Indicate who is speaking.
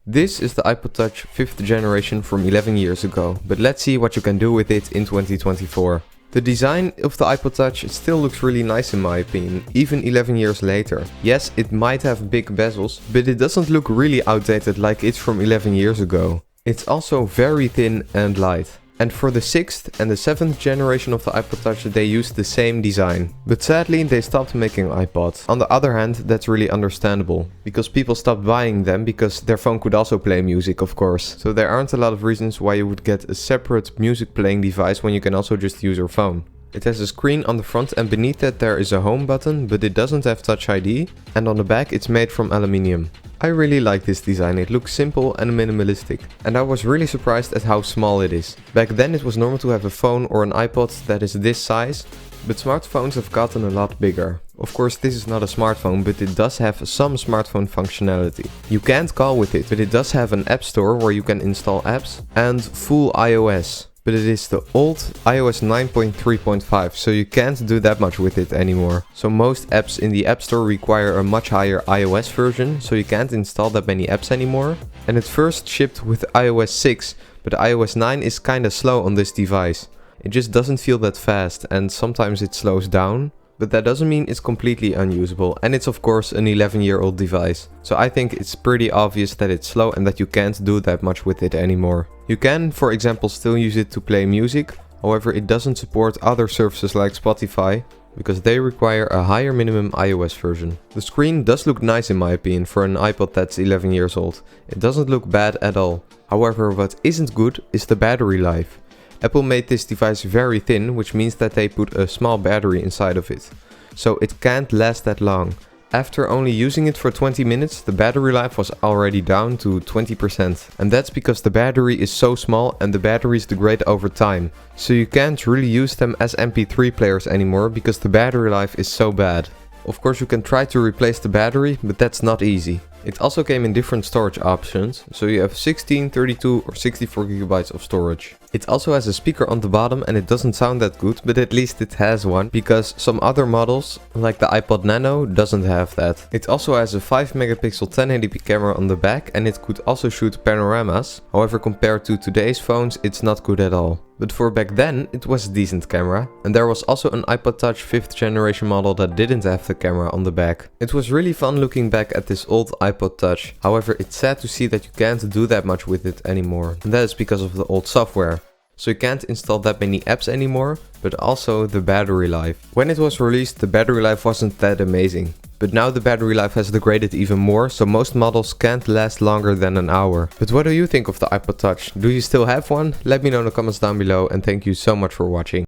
Speaker 1: This is the iPod Touch 5th generation from 11 years ago, but let's see what you can do with it in 2024. The design of the iPod Touch still looks really nice in my opinion, even 11 years later. Yes, it might have big bezels, but it doesn't look really outdated like it's from 11 years ago. It's also very thin and light. And for the 6th and the 7th generation of the iPod Touch they used the same design. But sadly they stopped making iPods. On the other hand, that's really understandable, because people stopped buying them because their phone could also play music, of course. So there aren't a lot of reasons why you would get a separate music playing device when you can also just use your phone. It has a screen on the front and beneath that there is a home button, but it doesn't have Touch ID, and on the back it's made from aluminium. I really like this design, it looks simple and minimalistic, and I was really surprised at how small it is. Back then it was normal to have a phone or an iPod that is this size, but smartphones have gotten a lot bigger. Of course this is not a smartphone, but it does have some smartphone functionality. You can't call with it, but it does have an app store where you can install apps and full iOS. But it is the old iOS 9.3.5, so you can't do that much with it anymore. So most apps in the App Store require a much higher iOS version, so you can't install that many apps anymore. And it first shipped with iOS 6, but iOS 9 is kinda slow on this device. It just doesn't feel that fast, and sometimes it slows down. But that doesn't mean it's completely unusable, and it's of course an 11-year-old device. So I think it's pretty obvious that it's slow and that you can't do that much with it anymore. You can, for example, still use it to play music, however it doesn't support other services like Spotify, because they require a higher minimum iOS version. The screen does look nice in my opinion for an iPod that's 11 years old. It doesn't look bad at all. However, what isn't good is the battery life. Apple made this device very thin, which means that they put a small battery inside of it. So it can't last that long. After only using it for 20 minutes, the battery life was already down to 20%. And that's because the battery is so small and the batteries degrade over time. So you can't really use them as MP3 players anymore because the battery life is so bad. Of course you can try to replace the battery, but that's not easy. It also came in different storage options, so you have 16, 32 or 64 GB of storage. It also has a speaker on the bottom and it doesn't sound that good, but at least it has one, because some other models, like the iPod Nano, doesn't have that. It also has a 5 megapixel 1080p camera on the back and it could also shoot panoramas. However, compared to today's phones, it's not good at all. But for back then, it was a decent camera. And there was also an iPod Touch 5th generation model that didn't have the camera on the back. It was really fun looking back at this old iPod Touch. However, it's sad to see that you can't do that much with it anymore. And that is because of the old software. So you can't install that many apps anymore, but also the battery life. When it was released, the battery life wasn't that amazing. But now the battery life has degraded even more, so most models can't last longer than an hour. But what do you think of the iPod Touch? Do you still have one? Let me know in the comments down below, and thank you so much for watching.